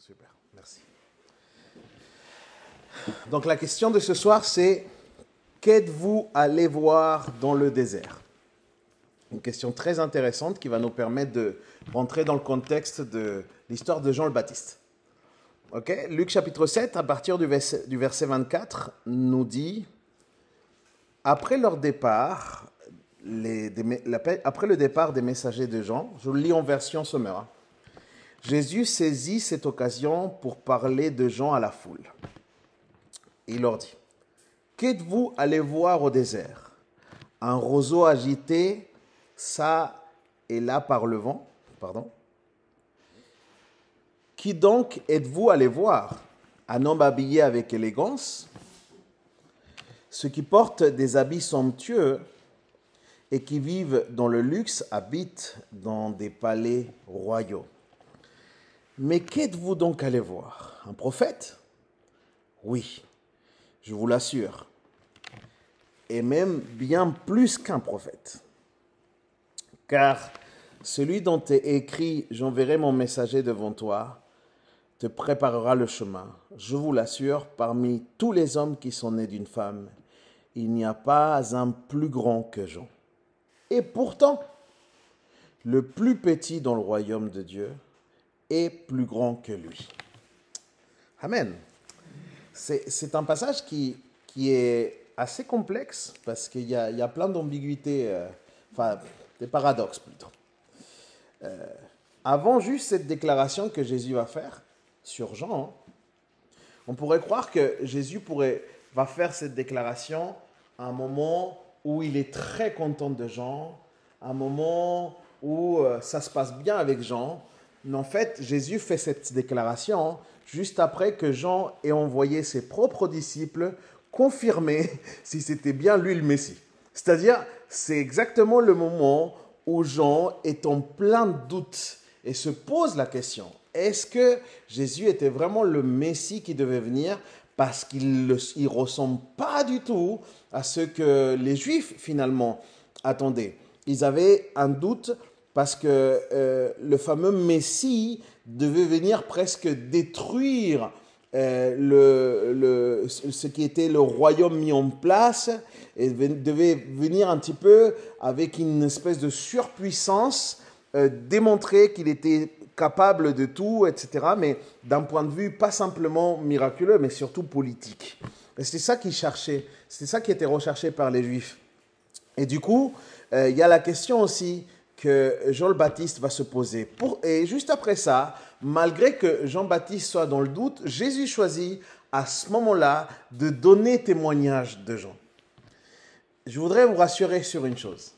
Super, merci. Donc la question de ce soir, c'est qu'êtes-vous allé voir dans le désert? Une question très intéressante qui va nous permettre de rentrer dans le contexte de l'histoire de Jean le Baptiste. Okay? Luc chapitre 7, à partir du verset 24, nous dit « Après leur départ, après le départ des messagers de Jean, je le lis en version sommaire, hein, Jésus saisit cette occasion pour parler de Jean à la foule. Il leur dit, « Qu'êtes-vous allé voir au désert? Un roseau agité, ça et là par le vent, pardon. Qui donc êtes-vous allé voir? Un homme habillé avec élégance? Ceux qui portent des habits somptueux et qui vivent dans le luxe habitent dans des palais royaux. Mais qu'êtes-vous donc allé voir? Un prophète? Oui, je vous l'assure. Et même bien plus qu'un prophète. Car celui dont est écrit « J'enverrai mon messager devant toi » te préparera le chemin. Je vous l'assure, parmi tous les hommes qui sont nés d'une femme, il n'y a pas un plus grand que Jean. Et pourtant, le plus petit dans le royaume de Dieu est plus grand que lui. Amen. C'est un passage qui est assez complexe parce qu'il y a plein d'ambiguïtés, enfin des paradoxes plutôt. Avant juste cette déclaration que Jésus va faire sur Jean, on pourrait croire que Jésus va faire cette déclaration à un moment où il est très content de Jean, à un moment où ça se passe bien avec Jean. Mais en fait, Jésus fait cette déclaration juste après que Jean ait envoyé ses propres disciples confirmer si c'était bien lui le Messie. C'est-à-dire, c'est exactement le moment où Jean est en plein doute et se pose la question, est-ce que Jésus était vraiment le Messie qui devait venir parce qu'il ne ressemble pas du tout à ce que les Juifs finalement attendaient. Ils avaient un doute parce que le fameux Messie devait venir presque détruire ce qui était le royaume mis en place et devait venir un petit peu avec une espèce de surpuissance, démontrer qu'il était capable de tout, etc., mais d'un point de vue pas simplement miraculeux, mais surtout politique. Et c'est ça qu'ils cherchaient, c'est ça qui était recherché par les Juifs. Et du coup, il y a la question aussi que Jean le Baptiste va se poser. Et juste après ça, malgré que Jean-Baptiste soit dans le doute, Jésus choisit à ce moment-là de donner témoignage de Jean. Je voudrais vous rassurer sur une chose.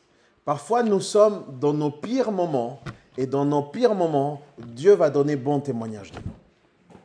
Parfois, nous sommes dans nos pires moments, et dans nos pires moments, Dieu va donner bon témoignage de nous.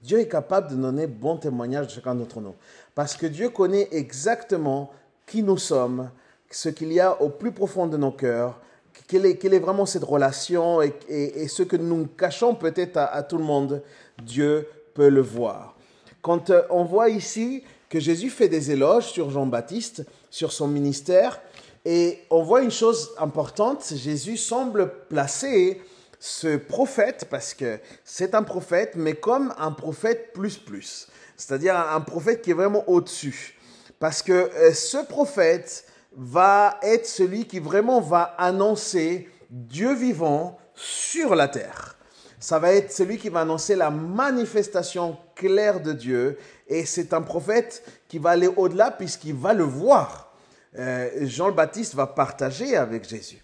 Dieu est capable de donner bon témoignage de chacun d'entre nous. Parce que Dieu connaît exactement qui nous sommes, ce qu'il y a au plus profond de nos cœurs, quelle est vraiment cette relation et ce que nous cachons peut-être à tout le monde, Dieu peut le voir. Quand on voit ici que Jésus fait des éloges sur Jean-Baptiste, sur son ministère, et on voit une chose importante, Jésus semble placer ce prophète, parce que c'est un prophète, mais comme un prophète plus. C'est-à-dire un prophète qui est vraiment au-dessus. Parce que ce prophète va être celui qui vraiment va annoncer Dieu vivant sur la terre. Ça va être celui qui va annoncer la manifestation claire de Dieu. Et c'est un prophète qui va aller au-delà puisqu'il va le voir. Jean le Baptiste va partager avec Jésus.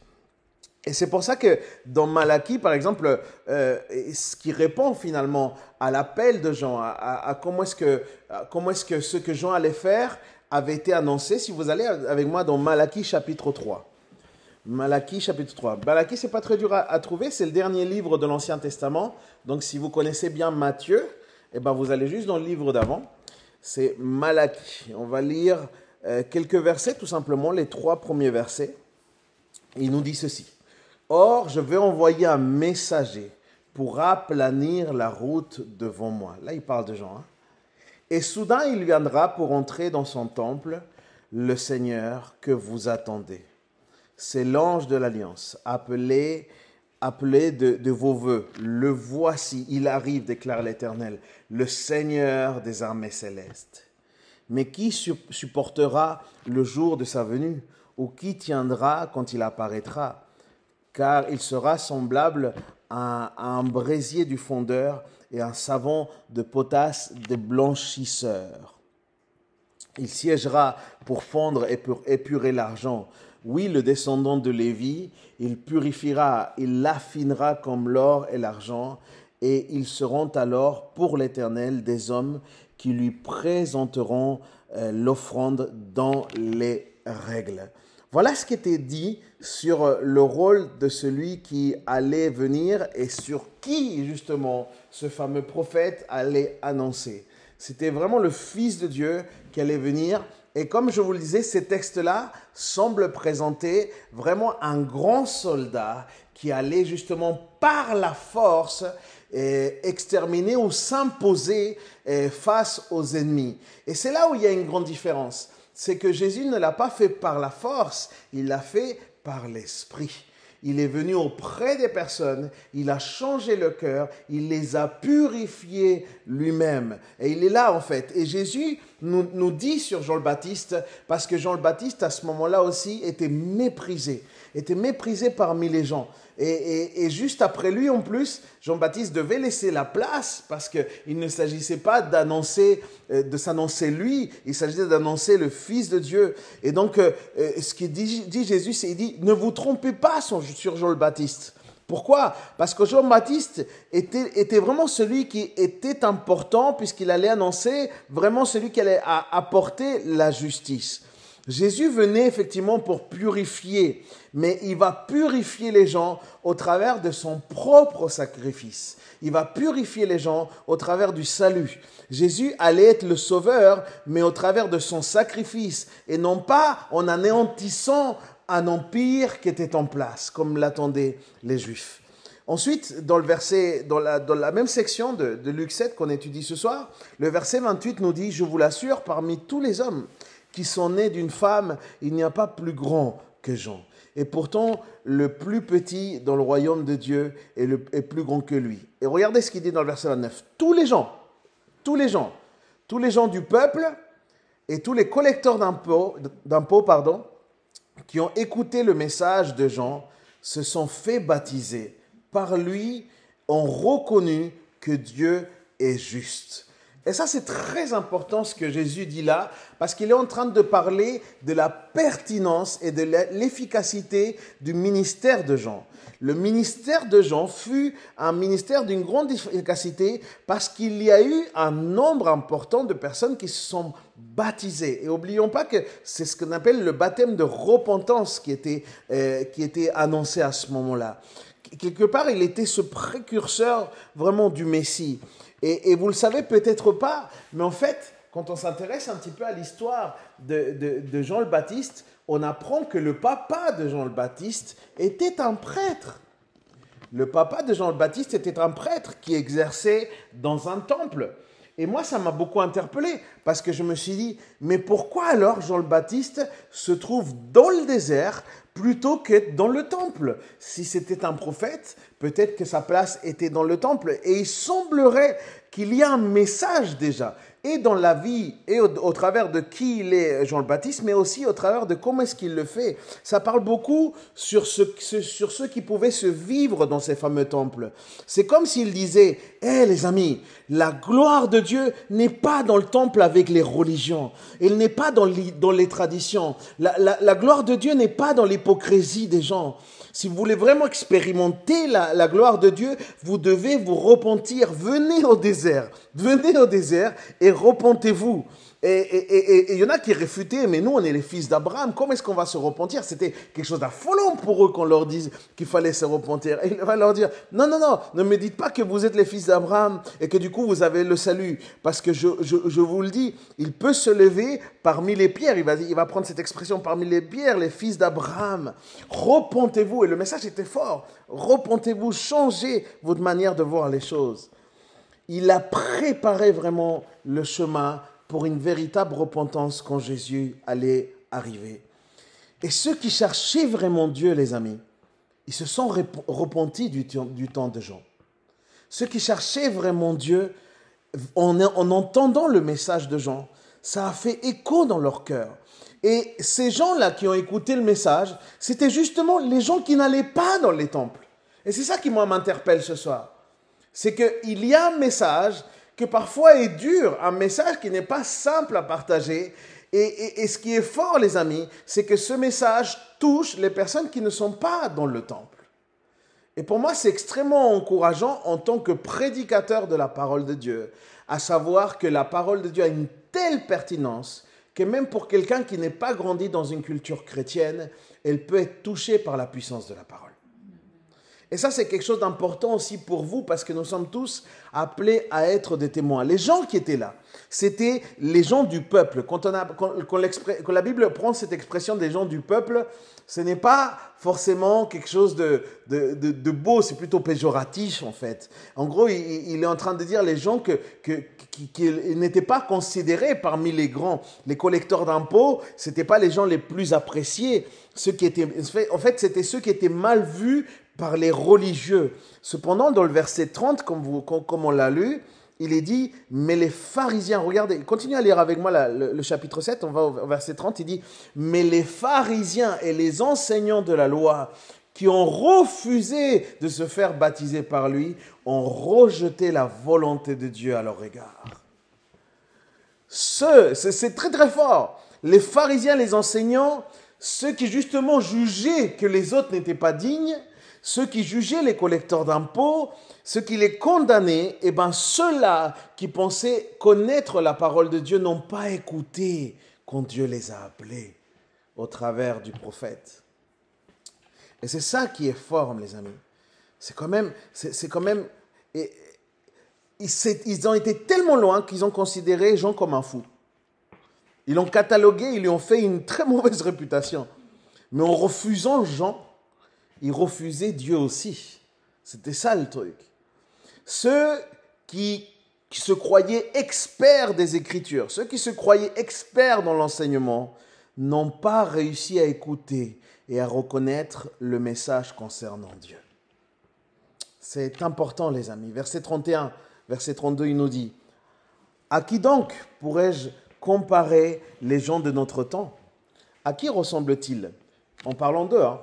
Et c'est pour ça que dans Malachie, par exemple, ce qui répond finalement à l'appel de Jean, à comment est-ce que ce que Jean allait faire avait été annoncé. Si vous allez avec moi dans Malachie chapitre 3. Malachie chapitre 3. Malachie, c'est pas très dur à trouver, c'est le dernier livre de l'Ancien Testament. Donc si vous connaissez bien Matthieu, eh ben, vous allez juste dans le livre d'avant. C'est Malachie. On va lire quelques versets, tout simplement, les 3 premiers versets. Il nous dit ceci. « Or, je vais envoyer un messager pour aplanir la route devant moi. » Là, il parle de Jean. Hein. « Et soudain, il viendra pour entrer dans son temple, le Seigneur que vous attendez. C'est l'ange de l'Alliance, appelé appelé de vos vœux. Le voici, il arrive, déclare l'Éternel, le Seigneur des armées célestes. Mais qui supportera le jour de sa venue, ou qui tiendra quand il apparaîtra? Car il sera semblable à un braisier du fondeur et un savon de potasse des blanchisseurs. Il siégera pour fondre et pour épurer l'argent. Oui, le descendant de Lévi, il purifiera, il l'affinera comme l'or et l'argent, et ils seront alors pour l'Éternel des hommes qui lui présenteront l'offrande dans les règles. Voilà ce qui était dit sur le rôle de celui qui allait venir et sur qui, justement, ce fameux prophète allait annoncer. C'était vraiment le Fils de Dieu qui allait venir. Et comme je vous le disais, ces textes-là semblent présenter vraiment un grand soldat qui allait justement par la force exterminer ou s'imposer face aux ennemis. Et c'est là où il y a une grande différence. C'est que Jésus ne l'a pas fait par la force, il l'a fait par l'Esprit. Il est venu auprès des personnes, il a changé le cœur, il les a purifiés lui-même. Et il est là en fait. Et Jésus nous dit sur Jean le Baptiste, parce que Jean le Baptiste à ce moment-là aussi était méprisé parmi les gens. Et juste après lui, en plus, Jean-Baptiste devait laisser la place parce qu'il ne s'agissait pas de s'annoncer lui, il s'agissait d'annoncer le Fils de Dieu. Et donc, ce qu'il dit Jésus, c'est il dit, ne vous trompez pas sur Jean le Baptiste. Pourquoi? Parce que Jean-Baptiste était vraiment celui qui était important puisqu'il allait annoncer vraiment celui qui allait apporter la justice. Jésus venait effectivement pour purifier, mais il va purifier les gens au travers de son propre sacrifice. Il va purifier les gens au travers du salut. Jésus allait être le sauveur, mais au travers de son sacrifice, et non pas en anéantissant un empire qui était en place, comme l'attendaient les Juifs. Ensuite, dans la même section de Luc 7 qu'on étudie ce soir, le verset 28 nous dit « Je vous l'assure, parmi tous les hommes qui sont nés d'une femme, il n'y a pas plus grand que Jean. Et pourtant, le plus petit dans le royaume de Dieu est plus grand que lui. » Et regardez ce qu'il dit dans le verset 29. Tous les gens du peuple et tous les collecteurs d'impôts, qui ont écouté le message de Jean, se sont fait baptiser. Par lui, ont reconnu que Dieu est juste. Et ça, c'est très important ce que Jésus dit là, parce qu'il est en train de parler de la pertinence et de l'efficacité du ministère de Jean. Le ministère de Jean fut un ministère d'une grande efficacité parce qu'il y a eu un nombre important de personnes qui se sont baptisées. Et n'oublions pas que c'est ce qu'on appelle le baptême de repentance qui était annoncé à ce moment-là. Quelque part, il était ce précurseur vraiment du Messie. Et vous ne le savez peut-être pas, mais en fait, quand on s'intéresse un petit peu à l'histoire de Jean le Baptiste, on apprend que le papa de Jean le Baptiste était un prêtre. Le papa de Jean le Baptiste était un prêtre qui exerçait dans un temple. Et moi, ça m'a beaucoup interpellé parce que je me suis dit, mais pourquoi alors Jean le Baptiste se trouve dans le désert plutôt que dans le temple? Si c'était un prophète, peut-être que sa place était dans le temple. Et il semblerait qu'il y a un message déjà, et dans la vie, et au travers de qui il est Jean le Baptiste, mais aussi au travers de comment est-ce qu'il le fait. Ça parle beaucoup sur ceux qui pouvaient se vivre dans ces fameux temples. C'est comme s'il disait, « Hé les amis, la gloire de Dieu n'est pas dans le temple avec les religions. Elle n'est pas dans les traditions. La gloire de Dieu n'est pas dans l'hypocrisie des gens. Si vous voulez vraiment expérimenter la gloire de Dieu, vous devez vous repentir. Venez au désert et repentez-vous. » Et il y en a qui réfutaient, mais nous, on est les fils d'Abraham. Comment est-ce qu'on va se repentir? C'était quelque chose d'affolant pour eux qu'on leur dise qu'il fallait se repentir. Et il va leur dire, non, ne me dites pas que vous êtes les fils d'Abraham et que du coup, vous avez le salut. Parce que je vous le dis, il peut se lever parmi les pierres. Il va prendre cette expression, parmi les pierres, les fils d'Abraham. Repentez-vous. Et le message était fort. Repentez-vous, changez votre manière de voir les choses. Il a préparé vraiment le chemin pour une véritable repentance quand Jésus allait arriver. Et ceux qui cherchaient vraiment Dieu, les amis, ils se sont repentis du temps de Jean. Ceux qui cherchaient vraiment Dieu, en entendant le message de Jean, ça a fait écho dans leur cœur. Et ces gens-là qui ont écouté le message, c'était justement les gens qui n'allaient pas dans les temples. Et c'est ça qui, moi, m'interpelle ce soir. C'est qu'il y a un message que parfois est dur, un message qui n'est pas simple à partager. Et ce qui est fort, les amis, c'est que ce message touche les personnes qui ne sont pas dans le temple. Et pour moi, c'est extrêmement encourageant en tant que prédicateur de la parole de Dieu, à savoir que la parole de Dieu a une telle pertinence que même pour quelqu'un qui n'est pas grandi dans une culture chrétienne, elle peut être touchée par la puissance de la parole. Et ça, c'est quelque chose d'important aussi pour vous parce que nous sommes tous appelés à être des témoins. Les gens qui étaient là, c'était les gens du peuple. Quand la Bible prend cette expression des gens du peuple, ce n'est pas forcément quelque chose de beau, c'est plutôt péjoratif en fait. En gros, il est en train de dire les gens qui n'étaient pas considérés parmi les grands. Les collecteurs d'impôts, ce n'étaient pas les gens les plus appréciés. En fait, c'était ceux qui étaient mal vus par les religieux. Cependant, dans le verset 30, comme on l'a lu, il est dit, mais les pharisiens, regardez, continuez à lire avec moi le chapitre 7, on va au verset 30, il dit, mais les pharisiens et les enseignants de la loi qui ont refusé de se faire baptiser par lui, ont rejeté la volonté de Dieu à leur égard. C'est très très fort. Les pharisiens, les enseignants, ceux qui justement jugeaient que les autres n'étaient pas dignes, ceux qui jugeaient les collecteurs d'impôts, ceux qui les condamnaient, eh bien ceux-là qui pensaient connaître la parole de Dieu n'ont pas écouté quand Dieu les a appelés au travers du prophète. Et c'est ça qui est fort, les amis. C'est quand même ils ont été tellement loin qu'ils ont considéré Jean comme un fou. Ils l'ont catalogué, ils lui ont fait une très mauvaise réputation. Mais en refusant Jean, ils refusaient Dieu aussi. C'était ça le truc. Ceux qui se croyaient experts des Écritures, ceux qui se croyaient experts dans l'enseignement, n'ont pas réussi à écouter et à reconnaître le message concernant Dieu. C'est important, les amis. Verset 31, verset 32, il nous dit, « À qui donc pourrais-je comparer les gens de notre temps? À qui ressemblent-ils » En parlant d'eux, hein.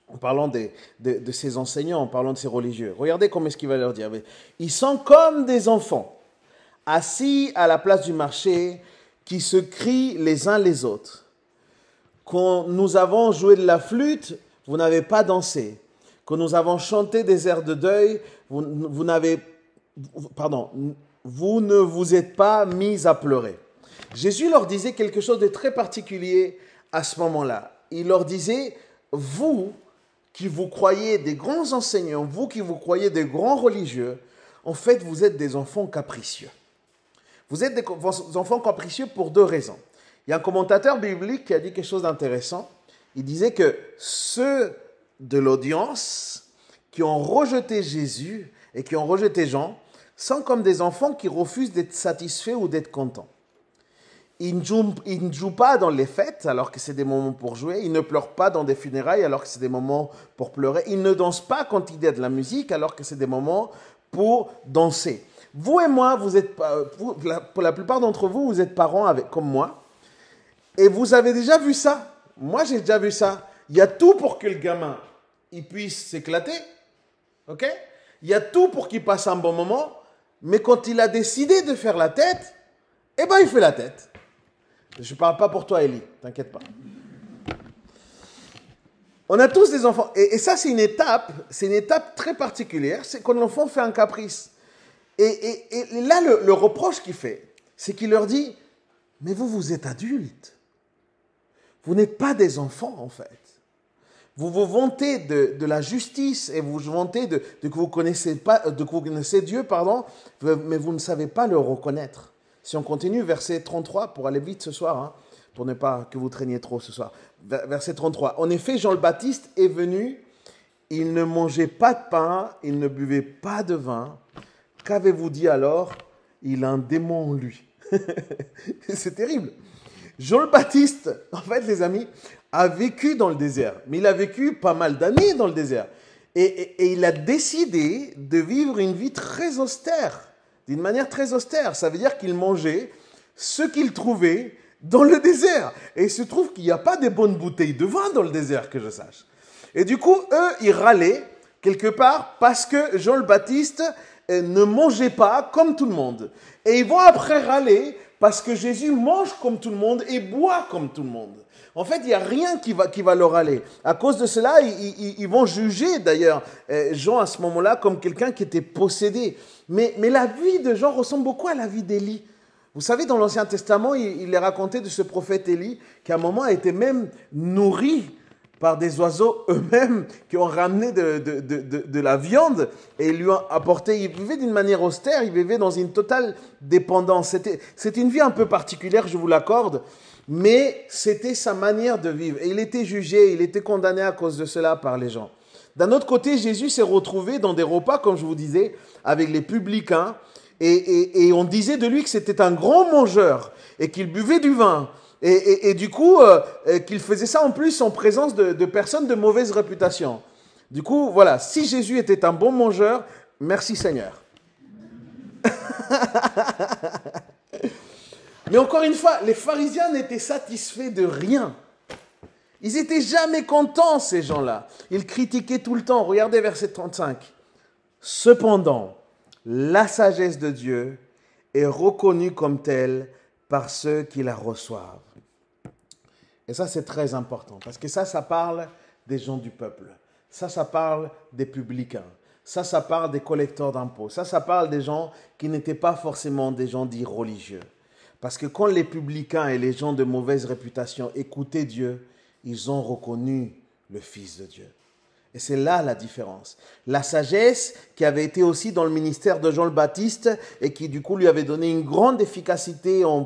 En parlant de ces enseignants, en parlant de ces religieux. Regardez comment est-ce qu'il va leur dire. Ils sont comme des enfants, assis à la place du marché, qui se crient les uns les autres. Quand nous avons joué de la flûte, vous n'avez pas dansé. Quand nous avons chanté des airs de deuil, vous ne vous êtes pas mis à pleurer. Jésus leur disait quelque chose de très particulier à ce moment-là. Il leur disait, vous qui vous croyez des grands enseignants, vous qui vous croyez des grands religieux, en fait, vous êtes des enfants capricieux. Vous êtes des enfants capricieux pour deux raisons. Il y a un commentateur biblique qui a dit quelque chose d'intéressant. Il disait que ceux de l'audience qui ont rejeté Jésus et qui ont rejeté Jean sont comme des enfants qui refusent d'être satisfaits ou d'être contents. Ils ne jouent pas dans les fêtes alors que c'est des moments pour jouer. Ils ne pleurent pas dans des funérailles alors que c'est des moments pour pleurer. Ils ne dansent pas quand il y a de la musique alors que c'est des moments pour danser. Vous et moi, pour la plupart d'entre vous, vous êtes parents comme moi. Et vous avez déjà vu ça. Moi, j'ai déjà vu ça. Il y a tout pour que le gamin il puisse s'éclater. OK? Il y a tout pour qu'il passe un bon moment. Mais quand il a décidé de faire la tête, eh bien, il fait la tête. Je ne parle pas pour toi, Élie, t'inquiète pas. On a tous des enfants. Et ça, c'est une étape très particulière. C'est quand l'enfant fait un caprice. Et là, le reproche qu'il fait, c'est qu'il leur dit, mais vous êtes adultes. Vous n'êtes pas des enfants, en fait. Vous vous vantez de la justice et vous vous vantez de que vous connaissez Dieu, mais vous ne savez pas le reconnaître. Si on continue, verset 33, pour aller vite ce soir, hein, pour ne pas que vous traîniez trop ce soir. Verset 33. En effet, Jean le Baptiste est venu, il ne mangeait pas de pain, il ne buvait pas de vin. Qu'avez-vous dit alors? Il a un démon en lui. C'est terrible. Jean le Baptiste, en fait, les amis, a vécu dans le désert, mais il a vécu pas mal d'années dans le désert. Et il a décidé de vivre une vie très austère, d'une manière très austère. Ça veut dire qu'il mangeait ce qu'il trouvait dans le désert. Et il se trouve qu'il n'y a pas de bonnes bouteilles de vin dans le désert, que je sache. Et du coup, eux, ils râlaient quelque part parce que Jean le Baptiste ne mangeait pas comme tout le monde. Et ils vont après râler parce que Jésus mange comme tout le monde et boit comme tout le monde. En fait, il n'y a rien qui va leur aller. À cause de cela, ils vont juger d'ailleurs Jean à ce moment-là comme quelqu'un qui était possédé. Mais la vie de Jean ressemble beaucoup à la vie d'Élie. Vous savez, dans l'Ancien Testament, il est raconté de ce prophète Élie qui à un moment a été même nourri par des oiseaux eux-mêmes qui ont ramené de la viande et lui ont apporté. Il vivait d'une manière austère, il vivait dans une totale dépendance. C'était une vie un peu particulière, je vous l'accorde, mais c'était sa manière de vivre. Et il était jugé, il était condamné à cause de cela par les gens. D'un autre côté, Jésus s'est retrouvé dans des repas, comme je vous disais, avec les publicains. Et on disait de lui que c'était un grand mangeur et qu'il buvait du vin. Et du coup, qu'il faisait ça en plus en présence de personnes de mauvaise réputation. Du coup, voilà, si Jésus était un bon mangeur, merci Seigneur. Mais encore une fois, les pharisiens n'étaient satisfaits de rien. Ils n'étaient jamais contents, ces gens-là. Ils critiquaient tout le temps. Regardez verset 35. Cependant, la sagesse de Dieu est reconnue comme telle par ceux qui la reçoivent. Et ça, c'est très important, parce que ça parle des gens du peuple. Ça parle des publicains. Ça parle des collecteurs d'impôts. Ça parle des gens qui n'étaient pas forcément des gens dits religieux. Parce que quand les publicains et les gens de mauvaise réputation écoutaient Dieu, ils ont reconnu le Fils de Dieu. Et c'est là la différence. La sagesse qui avait été aussi dans le ministère de Jean le Baptiste et qui du coup lui avait donné une grande efficacité en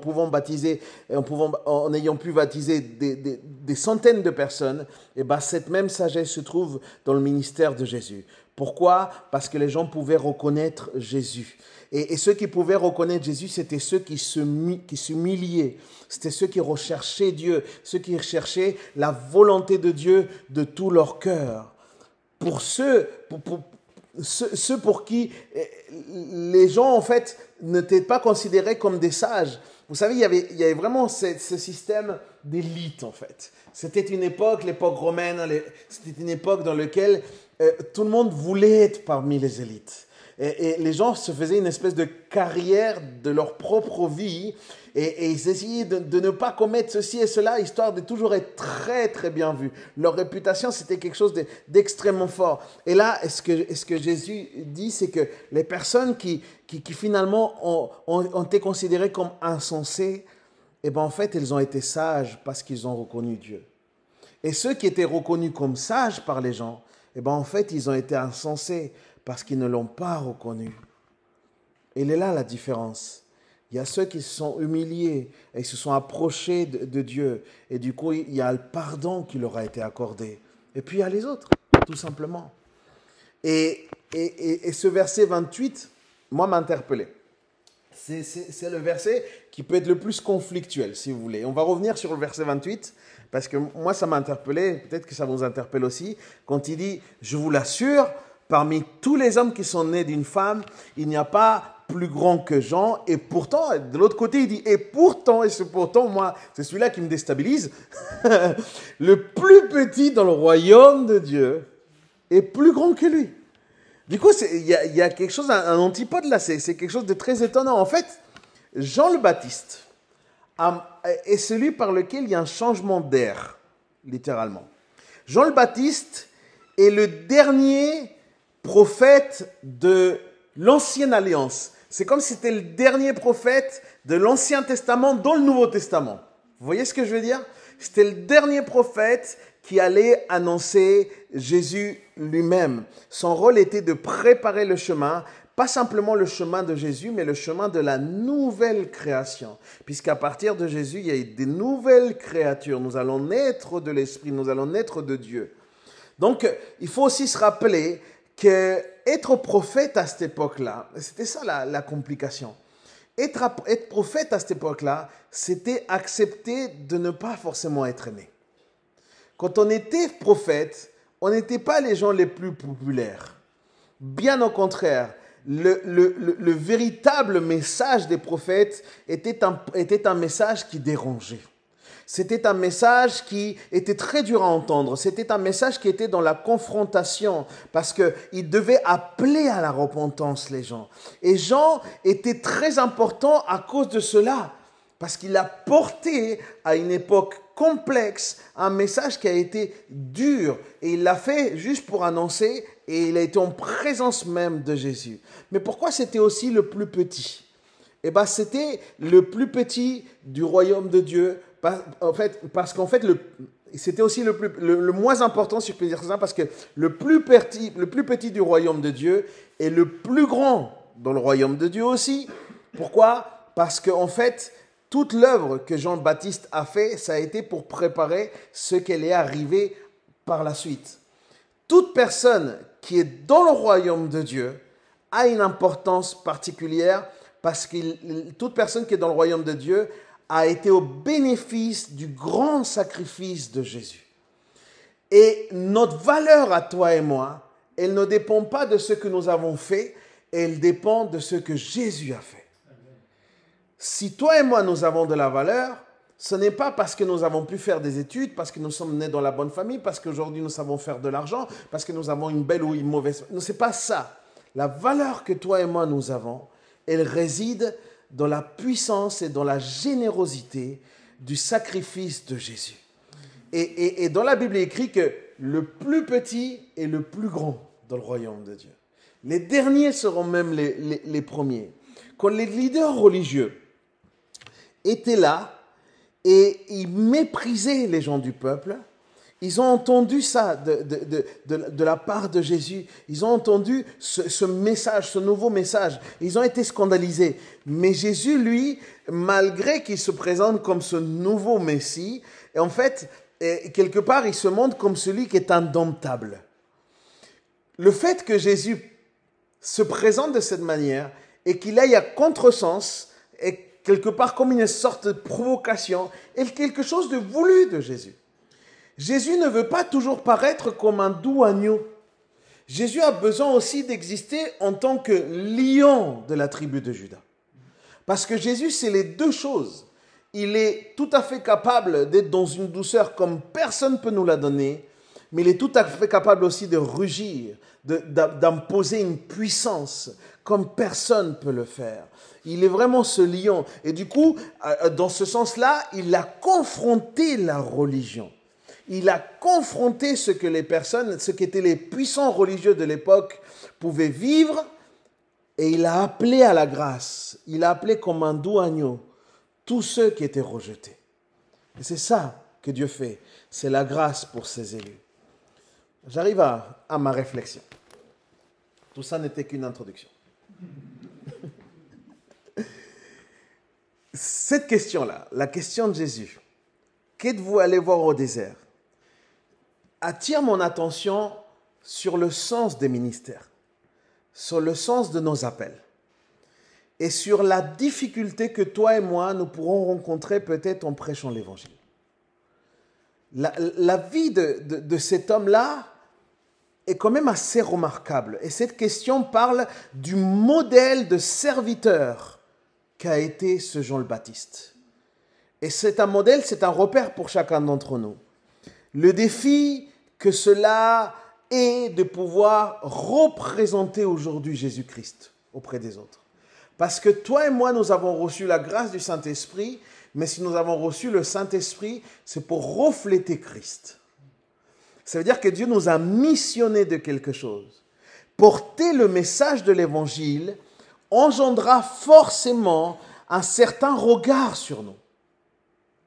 ayant pu baptiser des centaines de personnes, et ben cette même sagesse se trouve dans le ministère de Jésus. Pourquoi? Parce que les gens pouvaient reconnaître Jésus. Et ceux qui pouvaient reconnaître Jésus, c'était ceux qui s'humiliaient. C'était ceux qui recherchaient Dieu, ceux qui recherchaient la volonté de Dieu de tout leur cœur. Pour ceux pour qui les gens, en fait, n'étaient pas considérés comme des sages. Vous savez, il y avait vraiment ce système d'élite, en fait. C'était une époque, l'époque romaine, c'était une époque dans laquelle tout le monde voulait être parmi les élites. Et les gens se faisaient une espèce de carrière de leur propre vie et ils essayaient de ne pas commettre ceci et cela, histoire de toujours être très très bien vus. Leur réputation, c'était quelque chose d'extrêmement fort. Et là, ce que Jésus dit, c'est que les personnes qui finalement ont été considérées comme insensées, eh ben en fait, elles ont été sages parce qu'ils ont reconnu Dieu. Et ceux qui étaient reconnus comme sages par les gens, eh ben en fait, ils ont été insensés parce qu'ils ne l'ont pas reconnu. Et il est là la différence. Il y a ceux qui se sont humiliés et se sont approchés de Dieu. Et du coup, il y a le pardon qui leur a été accordé. Et puis, il y a les autres, tout simplement. Et ce verset 28, moi, m'a interpellé. C'est le verset qui peut être le plus conflictuel, si vous voulez. On va revenir sur le verset 28, parce que moi, ça m'a interpellé, peut-être que ça vous interpelle aussi, quand il dit « Je vous l'assure, parmi tous les hommes qui sont nés d'une femme, il n'y a pas plus grand que Jean. » Et pourtant, de l'autre côté, il dit « Et pourtant, et ce pourtant, moi, c'est celui-là qui me déstabilise, le plus petit dans le royaume de Dieu est plus grand que lui. » Du coup, il y a quelque chose, un antipode là, c'est quelque chose de très étonnant. En fait, Jean le Baptiste est celui par lequel il y a un changement d'air, littéralement. Jean le Baptiste est le dernier prophète de l'Ancienne Alliance. C'est comme si c'était le dernier prophète de l'Ancien Testament dans le Nouveau Testament. Vous voyez ce que je veux dire? C'était le dernier prophète qui allait annoncer Jésus lui-même. Son rôle était de préparer le chemin, pas simplement le chemin de Jésus, mais le chemin de la nouvelle création. Puisqu'à partir de Jésus, il y a des nouvelles créatures. Nous allons naître de l'Esprit, nous allons naître de Dieu. Donc, il faut aussi se rappeler qu'être prophète à cette époque-là, c'était ça la complication. Être prophète à cette époque-là, c'était accepter de ne pas forcément être aimé. quand on était prophète, on n'était pas les gens les plus populaires. Bien au contraire, le véritable message des prophètes était un message qui dérangeait. C'était un message qui était très dur à entendre. C'était un message qui était dans la confrontation parce qu'il devait appeler à la repentance les gens. Et Jean était très important à cause de cela parce qu'il a porté à une époque complexe un message qui a été dur. Et il l'a fait juste pour annoncer et il a été en présence même de Jésus. Mais pourquoi c'était aussi le plus petit? Eh bien, c'était le plus petit du royaume de Dieu. Parce qu'en fait, c'était aussi le moins important, si je peux dire ça, parce que le plus petit du royaume de Dieu est le plus grand dans le royaume de Dieu aussi. Pourquoi? Parce qu'en fait, toute l'œuvre que Jean-Baptiste a fait, ça a été pour préparer ce qu'elle est arrivé par la suite. Toute personne qui est dans le royaume de Dieu a une importance particulière parce que toute personne qui est dans le royaume de Dieu a été au bénéfice du grand sacrifice de Jésus. Et notre valeur à toi et moi, elle ne dépend pas de ce que nous avons fait, elle dépend de ce que Jésus a fait. Si toi et moi, nous avons de la valeur, ce n'est pas parce que nous avons pu faire des études, parce que nous sommes nés dans la bonne famille, parce qu'aujourd'hui nous savons faire de l'argent, parce que nous avons une belle ou une mauvaise... Non, ce n'est pas ça. La valeur que toi et moi nous avons, elle réside dans la puissance et dans la générosité du sacrifice de Jésus. Et dans la Bible, il est écrit que le plus petit est le plus grand dans le royaume de Dieu. Les derniers seront même les premiers. Quand les leaders religieux étaient là et ils méprisaient les gens du peuple, ils ont entendu ça de la part de Jésus. Ils ont entendu ce message, ce nouveau message. Ils ont été scandalisés. Mais Jésus, lui, malgré qu'il se présente comme ce nouveau Messie, et en fait, quelque part, il se montre comme celui qui est indomptable. Le fait que Jésus se présente de cette manière et qu'il aille à contresens, est quelque part comme une sorte de provocation, est quelque chose de voulu de Jésus. Jésus ne veut pas toujours paraître comme un doux agneau. Jésus a besoin aussi d'exister en tant que lion de la tribu de Juda. Parce que Jésus, c'est les deux choses. Il est tout à fait capable d'être dans une douceur comme personne ne peut nous la donner, mais il est tout à fait capable aussi de rugir, d'imposer une puissance comme personne ne peut le faire. Il est vraiment ce lion. Et du coup, dans ce sens-là, il a confronté la religion. Il a confronté ce que les personnes, ce qu'étaient les puissants religieux de l'époque pouvaient vivre, et il a appelé à la grâce. Il a appelé comme un doux agneau tous ceux qui étaient rejetés. Et c'est ça que Dieu fait. C'est la grâce pour ses élus. J'arrive à ma réflexion. Tout ça n'était qu'une introduction. Cette question-là, la question de Jésus, qu'êtes-vous allé voir au désert, attire mon attention sur le sens des ministères, sur le sens de nos appels et sur la difficulté que toi et moi, nous pourrons rencontrer peut-être en prêchant l'évangile. La vie de cet homme-là est quand même assez remarquable. Et cette question parle du modèle de serviteur qu'a été ce Jean le Baptiste. Et c'est un modèle, c'est un repère pour chacun d'entre nous. Le défi que cela est de pouvoir représenter aujourd'hui Jésus-Christ auprès des autres. Parce que toi et moi, nous avons reçu la grâce du Saint-Esprit, mais si nous avons reçu le Saint-Esprit, c'est pour refléter Christ. Ça veut dire que Dieu nous a missionnés de quelque chose. Porter le message de l'Évangile engendra forcément un certain regard sur nous.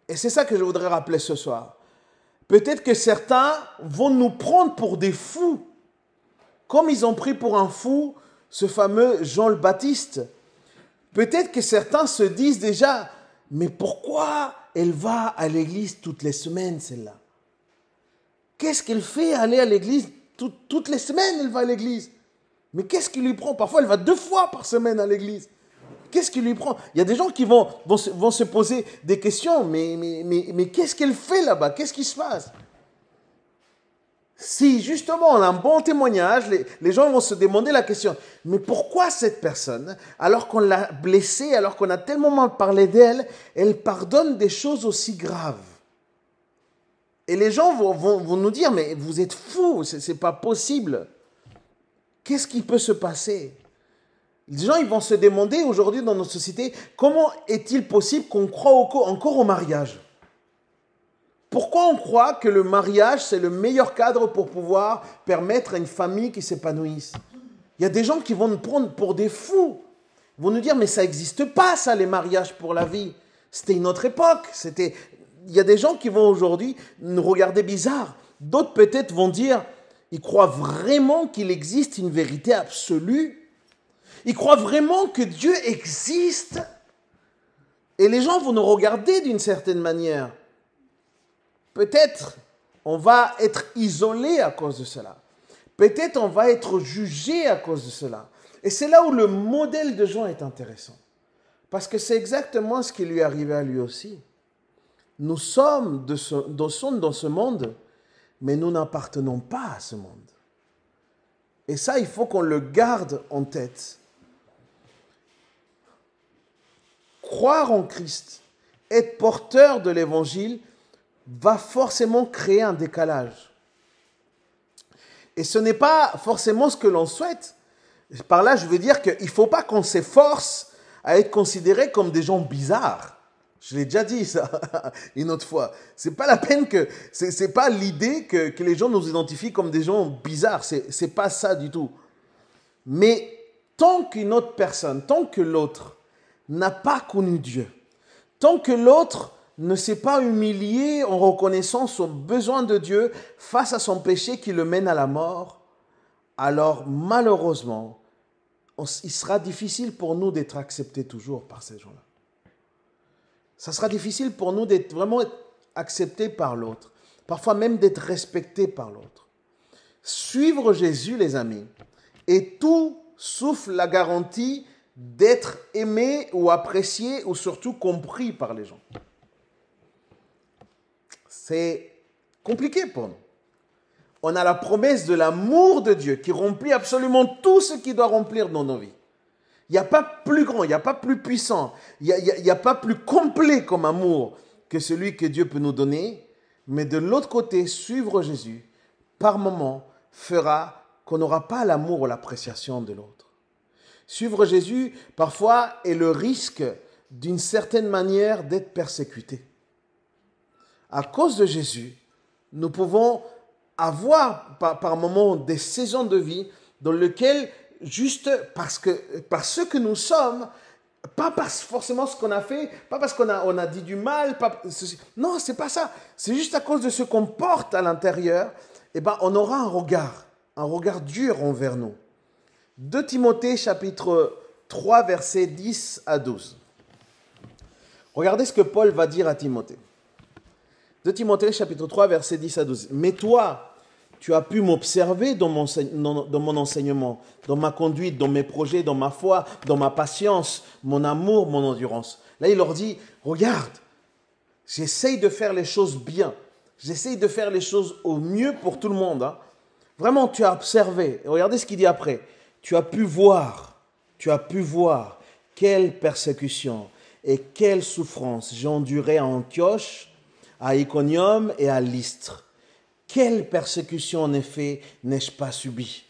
Et c'est ça que je voudrais rappeler ce soir. Peut-être que certains vont nous prendre pour des fous, comme ils ont pris pour un fou ce fameux Jean le Baptiste. Peut-être que certains se disent déjà, mais pourquoi elle va à l'église toutes les semaines, celle-là? Qu'est-ce qu'elle fait aller à l'église toutes les semaines, elle va à l'église? Mais qu'est-ce qui lui prend? Parfois, elle va 2 fois par semaine à l'église. Qu'est-ce qui lui prend? Il y a des gens qui vont se poser des questions. Mais qu'est-ce qu'elle fait là-bas? Qu'est-ce qui se passe? Si justement on a un bon témoignage, les gens vont se demander la question, mais pourquoi cette personne, alors qu'on l'a blessée, alors qu'on a tellement mal parlé d'elle, elle pardonne des choses aussi graves? Et les gens vont nous dire, mais vous êtes fous, c'est pas possible. Qu'est-ce qui peut se passer? Les gens ils vont se demander aujourd'hui dans notre société, comment est-il possible qu'on croit encore au mariage? Pourquoi on croit que le mariage, c'est le meilleur cadre pour pouvoir permettre à une famille qui s'épanouisse? Il y a des gens qui vont nous prendre pour des fous. Ils vont nous dire, mais ça n'existe pas, ça, les mariages pour la vie. C'était une autre époque. Il y a des gens qui vont aujourd'hui nous regarder bizarre. D'autres peut-être vont dire, ils croient vraiment qu'il existe une vérité absolue. Ils croient vraiment que Dieu existe. Et les gens vont nous regarder d'une certaine manière. Peut-être on va être isolé à cause de cela. Peut-être on va être jugé à cause de cela. Et c'est là où le modèle de Jean est intéressant. Parce que c'est exactement ce qui lui est arrivé à lui aussi. Nous sommes dans ce monde, mais nous n'appartenons pas à ce monde. Et ça, il faut qu'on le garde en tête. Croire en Christ, être porteur de l'évangile, va forcément créer un décalage. Et ce n'est pas forcément ce que l'on souhaite. Par là, je veux dire qu'il ne faut pas qu'on s'efforce à être considérés comme des gens bizarres. Je l'ai déjà dit ça une autre fois. C'est pas la peine c'est pas l'idée que les gens nous identifient comme des gens bizarres. C'est pas ça du tout. Mais tant qu'une autre personne, tant que l'autre n'a pas connu Dieu, tant que l'autre ne s'est pas humilié en reconnaissant son besoin de Dieu face à son péché qui le mène à la mort, alors malheureusement, il sera difficile pour nous d'être acceptés toujours par ces gens-là. Ça sera difficile pour nous d'être vraiment acceptés par l'autre, parfois même d'être respectés par l'autre. Suivre Jésus, les amis, est tout sauf la garantie d'être aimé ou apprécié ou surtout compris par les gens. C'est compliqué pour nous. On a la promesse de l'amour de Dieu qui remplit absolument tout ce qu'il doit remplir dans nos vies. Il n'y a pas plus grand, il n'y a pas plus puissant, il n'y a pas plus complet comme amour que celui que Dieu peut nous donner. Mais de l'autre côté, suivre Jésus, par moments, fera qu'on n'aura pas l'amour ou l'appréciation de l'autre. Suivre Jésus, parfois, est le risque d'une certaine manière d'être persécuté. À cause de Jésus, nous pouvons avoir par moments des saisons de vie dans lesquelles, juste parce ce que nous sommes, pas parce forcément ce qu'on a fait, pas parce qu'on a dit du mal, non, c'est pas ça. C'est juste à cause de ce qu'on porte à l'intérieur, on aura un regard dur envers nous. 2 Timothée chapitre 3, versets 10 à 12. Regardez ce que Paul va dire à Timothée. 2 Timothée chapitre 3, versets 10 à 12. « Mais toi, tu as pu m'observer dans mon enseignement, dans ma conduite, dans mes projets, dans ma foi, dans ma patience, mon amour, mon endurance. » Là, il leur dit, regarde, j'essaye de faire les choses bien. J'essaye de faire les choses au mieux pour tout le monde. Hein. Vraiment, tu as observé. Et regardez ce qu'il dit après. Tu as pu voir quelle persécution et quelle souffrance j'ai enduré à Antioche, à Iconium et à Lystre. Quelle persécution en effet n'ai-je pas subie?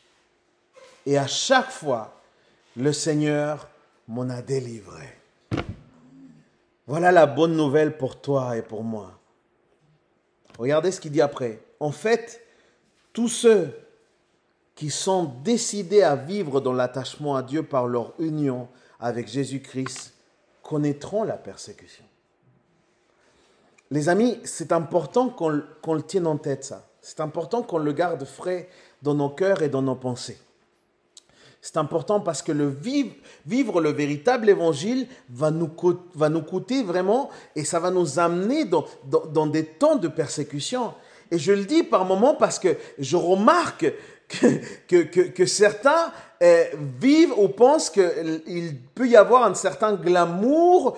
Et à chaque fois, le Seigneur m'en a délivré. Voilà la bonne nouvelle pour toi et pour moi. Regardez ce qu'il dit après. En fait, tous ceux qui sont décidés à vivre dans l'attachement à Dieu par leur union avec Jésus-Christ connaîtront la persécution. Les amis, c'est important qu'on le tienne en tête, ça. C'est important qu'on le garde frais dans nos cœurs et dans nos pensées. C'est important parce que vivre le véritable évangile va nous coûter vraiment et ça va nous amener dans des temps de persécution. Et je le dis par moments parce que je remarque que certains vivent ou pensent qu'il peut y avoir un certain glamour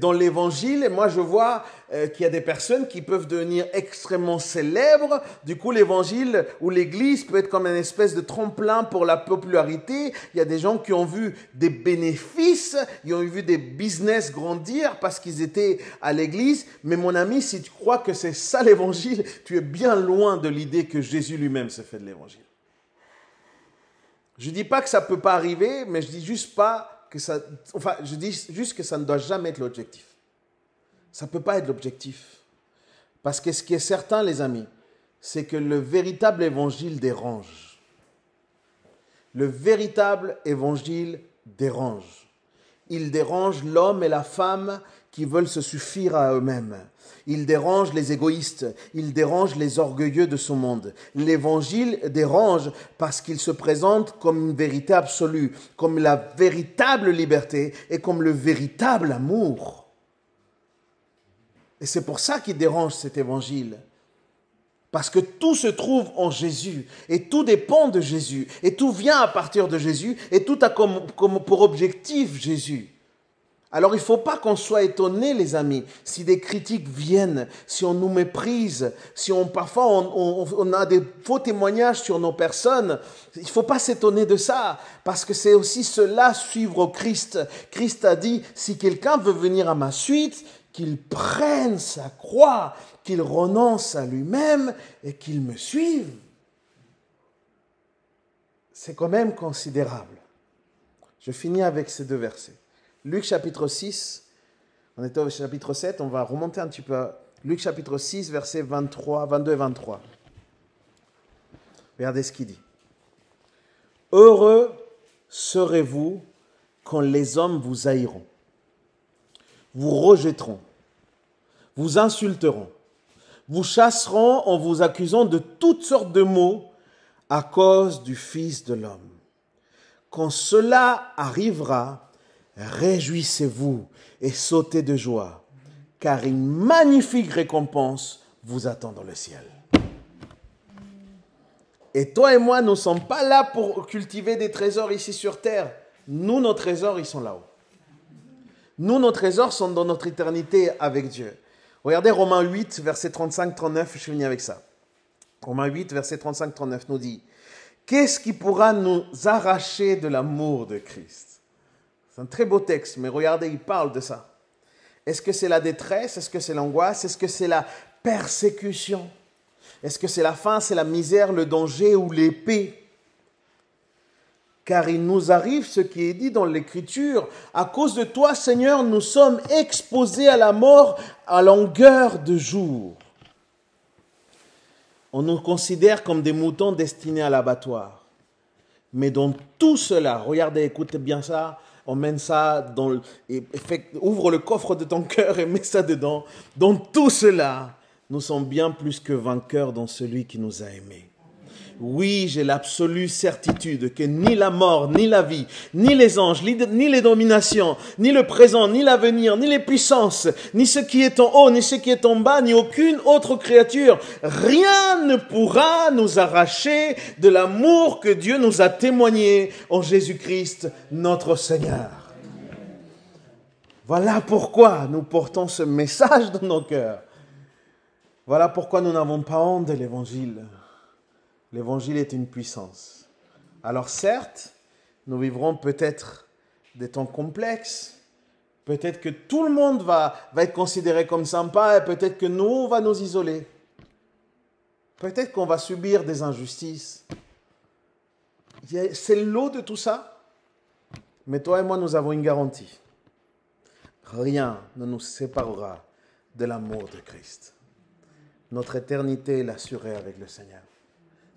dans l'évangile. Et moi, je vois qu'il y a des personnes qui peuvent devenir extrêmement célèbres. Du coup, l'évangile ou l'église peut être comme une espèce de tremplin pour la popularité. Il y a des gens qui ont vu des bénéfices, ils ont vu des business grandir parce qu'ils étaient à l'église. Mais mon ami, si tu crois que c'est ça l'évangile, tu es bien loin de l'idée que Jésus lui-même se fait de l'évangile. Je ne dis pas que ça ne peut pas arriver, mais je dis juste pas que ça... Enfin, je dis juste que ça ne doit jamais être l'objectif. Ça ne peut pas être l'objectif. Parce que ce qui est certain, les amis, c'est que le véritable évangile dérange. Le véritable évangile dérange. Il dérange l'homme et la femme qui veulent se suffire à eux-mêmes. Il dérange les égoïstes, il dérange les orgueilleux de ce monde. L'évangile dérange parce qu'il se présente comme une vérité absolue, comme la véritable liberté et comme le véritable amour. Et c'est pour ça qu'il dérange cet évangile. Parce que tout se trouve en Jésus et tout dépend de Jésus et tout vient à partir de Jésus et tout a comme pour objectif Jésus. Alors il ne faut pas qu'on soit étonné, les amis, si des critiques viennent, si on nous méprise, si parfois on a des faux témoignages sur nos personnes. Il ne faut pas s'étonner de ça, parce que c'est aussi cela, suivre Christ. Christ a dit, si quelqu'un veut venir à ma suite, qu'il prenne sa croix, qu'il renonce à lui-même et qu'il me suive. C'est quand même considérable. Je finis avec ces deux versets. Luc chapitre 6, on était au chapitre 7, on va remonter un petit peu. Luc chapitre 6, versets 22 et 23. Regardez ce qu'il dit. Heureux serez-vous quand les hommes vous haïront, vous rejetteront, vous insulteront, vous chasseront en vous accusant de toutes sortes de maux à cause du Fils de l'homme. Quand cela arrivera, réjouissez-vous et sautez de joie, car une magnifique récompense vous attend dans le ciel. Et toi et moi, nous ne sommes pas là pour cultiver des trésors ici sur terre. Nous, nos trésors, ils sont là-haut. Nous, nos trésors sont dans notre éternité avec Dieu. Regardez Romains 8, verset 35-39, je finis avec ça. Romains 8, verset 35-39 nous dit, « Qu'est-ce qui pourra nous arracher de l'amour de Christ ?» C'est un très beau texte, mais regardez, il parle de ça. Est-ce que c'est la détresse? Est-ce que c'est l'angoisse? Est-ce que c'est la persécution? Est-ce que c'est la faim, c'est la misère, le danger ou l'épée? Car il nous arrive ce qui est dit dans l'Écriture. À cause de toi, Seigneur, nous sommes exposés à la mort à longueur de jour. On nous considère comme des moutons destinés à l'abattoir. Mais dans tout cela, regardez, écoutez bien ça, on mène ça ouvre le coffre de ton cœur et mets ça dedans. Dans tout cela, nous sommes bien plus que vainqueurs dans celui qui nous a aimés. Oui, j'ai l'absolue certitude que ni la mort, ni la vie, ni les anges, ni les dominations, ni le présent, ni l'avenir, ni les puissances, ni ce qui est en haut, ni ce qui est en bas, ni aucune autre créature, rien ne pourra nous arracher de l'amour que Dieu nous a témoigné en Jésus-Christ, notre Seigneur. Voilà pourquoi nous portons ce message dans nos cœurs. Voilà pourquoi nous n'avons pas honte de l'Évangile. L'Évangile est une puissance. Alors certes, nous vivrons peut-être des temps complexes. Peut-être que tout le monde va être considéré comme sympa et peut-être que nous, on va nous isoler. Peut-être qu'on va subir des injustices. C'est l'eau de tout ça. Mais toi et moi, nous avons une garantie. Rien ne nous séparera de l'amour de Christ. Notre éternité est assurée avec le Seigneur.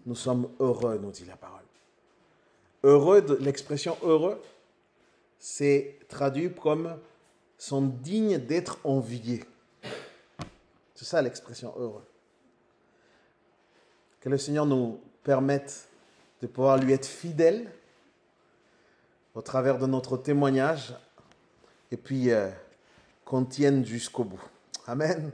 Nous sommes heureux, nous dit la parole. Heureux, l'expression heureux, c'est traduit comme sont dignes d'être enviés. C'est ça l'expression heureux. Que le Seigneur nous permette de pouvoir lui être fidèles au travers de notre témoignage et puis qu'on tienne jusqu'au bout. Amen.